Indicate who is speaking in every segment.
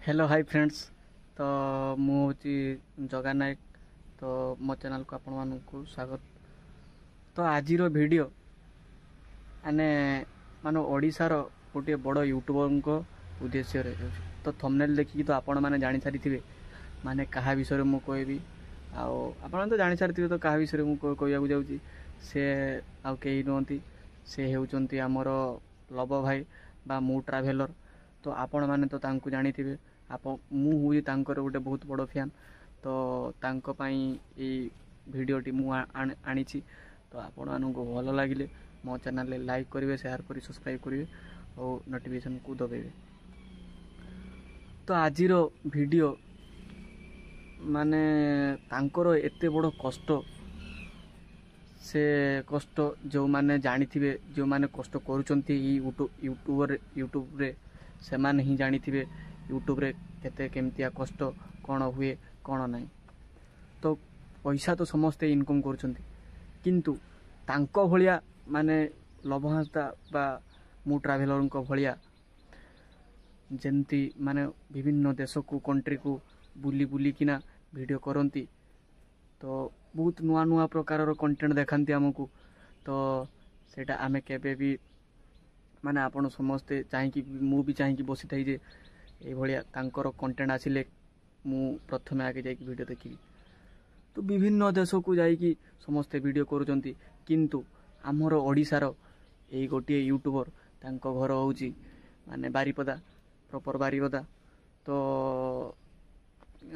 Speaker 1: Hello hi friends. तो मुझे जगा नायक। तो मो चैनल को आपण मानू स्वागत। तो आज वीडियो माने मानो ओडिशार गोटे बड़ यूट्यूबर को उद्देश्य रही। तो थंबनेल देखिए तो आपण मैंने जानी सारी माने कहा विषय मु कहबी आपण तो जानी सारी तो कहा विषय मुझे कहवाक जाऊँगी से आउ कई नुहति से होउचंती आमर लव भाई बा मु ट्राभेलर। तो आपण मैंने तो तांको जानी थे आप मुझे गोटे बहुत बड़ फैन। तो तांको पाई ये वीडियोटी आनी तो आपण मानू भल लगे मो चैनल लाइक करेंगे, शेयर करेंगे, सब्सक्राइब करेंगे और नोटिफिकेशन को दबाइबे। तो आज वीडियो माने तांकर एते बड़ कष्ट से कष्ट जो माने जानी थे जो माने कष्ट करुँच यूट्यूब रे से माने ही जानी थे यूट्यूब रे केते केमतिया कष्ट कौन हुए कौन नहीं। तो पैसा तो समस्ते इनकम करुँच किंतु तांको भलिया माने लभहास्ता बा मु ट्राभेलर को भलिया जेमती माने विभिन्न देश को कंट्री को बुली बुली किना वीडियो करती। तो बहुत नुआ नुआ प्रकार कंटेंट देखाती आमको। तो सेटा आमे केबे भी माने आपण समस्ते चाहिए मु भी चाहिए बसी थाई जे ए भलिया तांकर कंटेंट आसिले मु प्रथमे आगे जाई वीडियो देखी। तो विभिन्न देश को जाई समस्ते वीडियो करूचंती किंतु आमर ओडिशार ए गोटे यूट्यूबर तांको घर होउची माने बारीपदा प्रॉपर बारीपदा। तो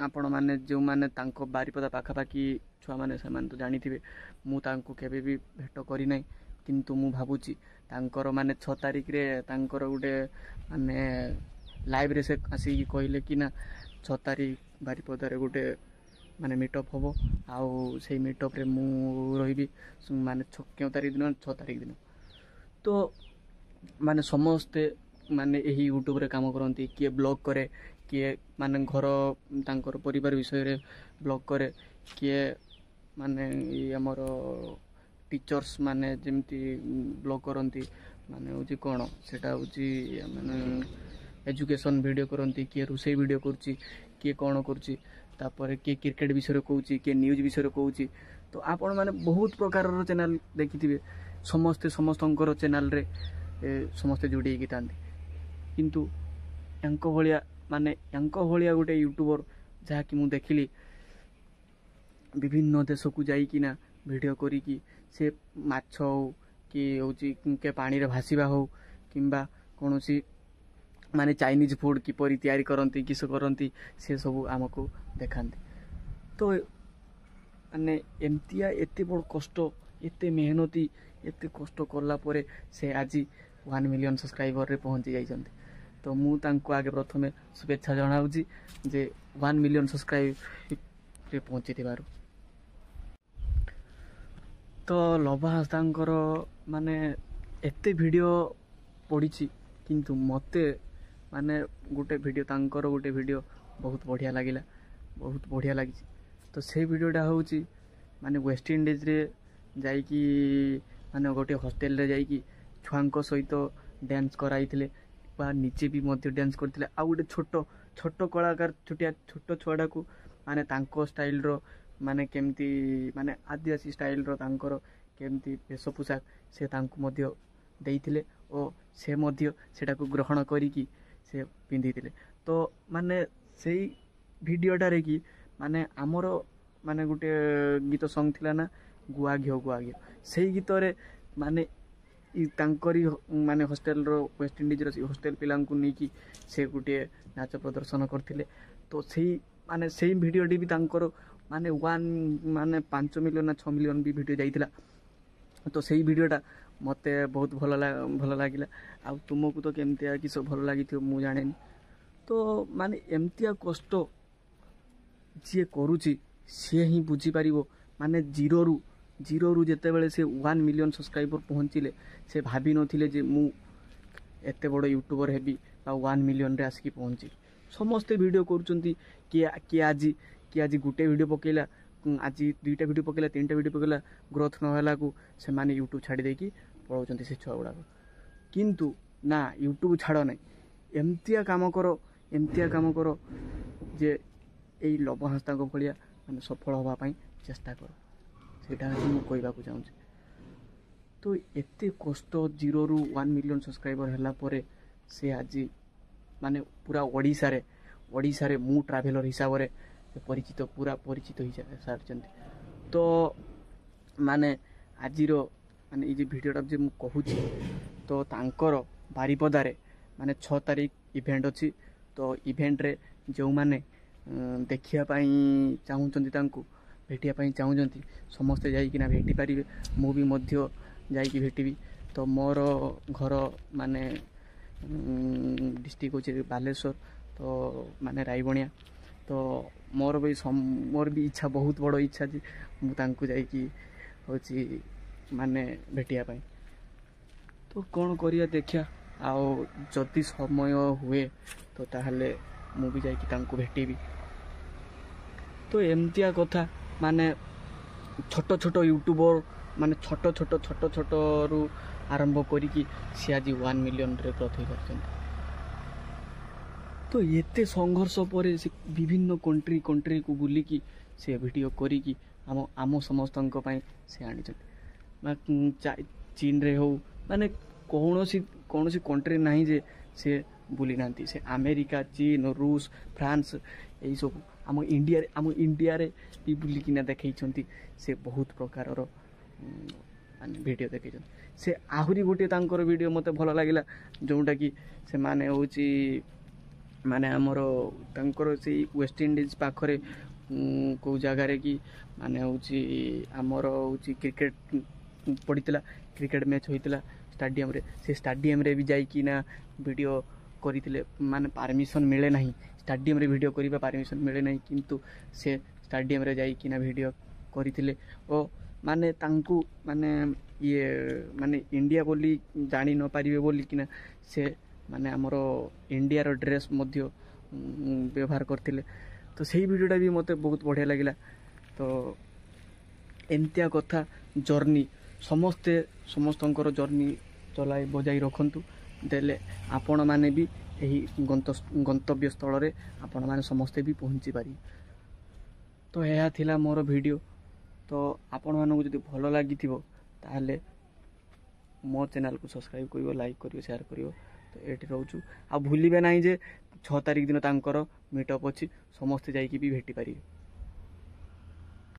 Speaker 1: आपण माने जो माने तांको बारीपदा पाखापाखी छुआ माने से माने तो जानी थे मु तांको केबे भी भेट करी नाही किंतु मु भाबुची तांकर माने 6 तारिख रे तांकर गोटे माने लाइव रे से आसी कहले कि ना 6 तारिख बारीपदा रे गोटे माने मीटअप होबो आउ से मीटअप रे मु रहिबी माने 6 तारिख दिन 6 तारिख दिन। तो माने समस्ते माने यही यूट्यूब रे काम करती किए ब्लॉग करे किए माने घर तांकर परिवार विषय रे ब्लॉग करे किए माने हमर टीचर्स माने जेमती ब्लॉग करती माने होची कोन सेटा होची माने एजुकेशन वीडियो करती किए रोसई वीडियो करुची किए कौन करुची तापर किए क्रिकेट विषय कहूँ किए न्यूज विषय कहूँ। तो आपण माने बहुत प्रकार चैनल देखिथिबे समस्ते समस्तंकर चैनल रे समस्ते जोड़ी था किंतु यांको भलिया माने यांको भलिया गोटे यूट्यूबर जहाँकि मु देखिली विभिन्न देश को जाइकिना वीडियो करी से माछ हो कि होची के पानी रे भासीबा हो किंबा कोनोसी माने चाइनीज फूड किपरि तैयारी करती किस करती से सब आमको देखाती। तो माने एमतिया एते बड़ कष्ट एते मेहनती एते कष्ट करला परे से आज 1 मिलियन सब्सक्राइबर रे पहुंची जाइछन्ती। तो मु तांको आगे प्रथमे शुभेच्छा जनाउची जे 1 मिलियन सब्सक्राइब रे पहुंची थिबारु। तो लभास तांकर माने एते वीडियो पड़ीची किंतु मते माने गोटे वीडियो तांकर गोटे वीडियो बहुत बढ़िया लागिला बहुत बढ़िया लगी। तो से वीडियोटा होउची माने वेस्ट इंडीज रे जाइकी माने गोटे हॉस्टल रे जाइकी छुआंको सहित डांस कराइथिले बा नीचे भी मध्य डांस करथिले आ गोटे छोट छोट कलाकार छोटिया छोट छुआडा को माने तांको स्टाइल रो माने केमती माने आदिवासी स्टाइल रो तांकर केमती वेश पोशाक से तांको मध्य देइथिले और से मध्य सेटा को ग्रहण करिकी से पिंधिथिले। तो माने सेही वीडियोटा रे कि माने आमर माने गोटे गीत सॉन्ग थिला ना गुआ घियो सेही गीत रे माने तांकरी माने हॉस्टल रो वेस्ट इंडीज रो हॉस्टल पिलां को नेकी से गोटे नाच प्रदर्शन करथिले। तो सेही माने सेही वीडियोटी भी तांकर माने 1 माने 5 मिलियन ना 6 मिलियन भी वीडियो जाइथिला। तो सेही वीडियोटा मते बहुत भल लागिला आ तुमको तो केमतिया कि सब भल लागि थियो मु जानेनी। तो माने एमतिया कष्ट जे करूची से ही बुझी पारिबो माने जीरो रु जेते बेले से 1 मिलियन सब्सक्राइबर पहुंचिले से भाभी नथिले जे मु एते बड़ यूट्यूबर हेबी आ 1 मिलियन रे आसिकी पहुंची। समस्ते वीडियो करूचंती कि आज गुटे वीडियो पकेला आज 2टा वीडियो पकेला 3टा वीडियो पकेला ग्रोथ न होला को से माने यूट्यूब छाड़ी देकी पळौचंती से छुआ गुडा। किंतु ना यूट्यूब छाड़ नहीं एमतिया काम करो एमतिया काम कर जे यही लव हांसदा भाया माने सफल होगापाई चेष्टा कर सेटा मुझे कहवाक चाहूँगी। तो एते कष्ट 0 ରୁ 1 मिलियन सब्सक्राइबर है पर से आज माने पूरा ओडिशा रे मु ट्राभेलर हिसाब से परिचित पूरा परिचित हो सारी। तो माने आज माने ये भिडियोटा जो मुझे कहूँ तो तांकर बारिपदारे माने 6 तारीख इवेंट अच्छी। तो इवेंट रे जो माने देखापी चाहूँगी भेटिया चाहूँगी समस्ते जाइकिना भेटी पारे मुझे मध्य जाइकी भेटिबी। तो मोर घर माने डिस्ट्रिक्ट होची बालेश्वर तो माने रायबणिया। तो मोर भी इच्छा बहुत बड़ इच्छा जी मुझे जाइकी होची माने भेटिया पाई। तो कौन करिया देखिया आउ जदि समय हुए तो ताहले मु भी जाइकी तांको भेटिबी। तो एमतिया कथा माने छोट छोट यूट्यूबर माने छोट छोट रु आरंभ करिकी सी आज 1 मिलियन रे ग्रोथ हो पारछन। तो एते संघर्ष पर से विभिन्न कंट्री को बुलिकी से वीडियो करिकी आम समस्तक से आनी चीन रे हो माने कौन सी कंट्री नहीं जे से बुली नांती से अमेरिका चीन रूस फ्रांस यही सब आम इंडिया रे भी बुलिकिना देखई से बहुत प्रकार वीडियो देखई से आहुरी गोटे तांकर वीडियो मते भल लागिला जोटा कि से माने होची माने हमर तांकर से वेस्ट इंडीज पाखरे को जगह रे कि माने होची हमर होची क्रिकेट पड़ीतला क्रिकेट मैच होइतला स्टेडियम रे से स्टेडियम रे भी जाइकी ना वीडियो करितले माने परमिशन मिले नहीं स्टेडियम रे वीडियो करिबा परमिशन मिले नहीं किंतु से स्टेडियम रे जाइकी ना वीडियो करितले ओ माने तांकू माने ये माने इंडिया बोली जानी न पारिबे बोली किना से माने हमरो इंडिया रो ड्रेस मध्य व्यवहार करथिले। तो सही वीडियोटा भी मते बहुत बढ़िया लागिला। तो एमतिया कथा जर्नी समस्तंकर जर्नी चलाई बजाई रखंतु देले आपण माने भी यही गंतव्य स्थल रे आपण माने समस्ते भी पहुंची पारी। तो यह थिला मोर वीडियो। तो आपण मानू जदि भल लगी ताहले मो चैनल को सब्सक्राइब करिवो लाइक करिवो शेयर करिवो। तो एठी रहउछु आ भूलिबे नाही जे 6 तारिख दिन तांकर मीटअप अछि समस्ते जाइकी भी भेटी पारिबे।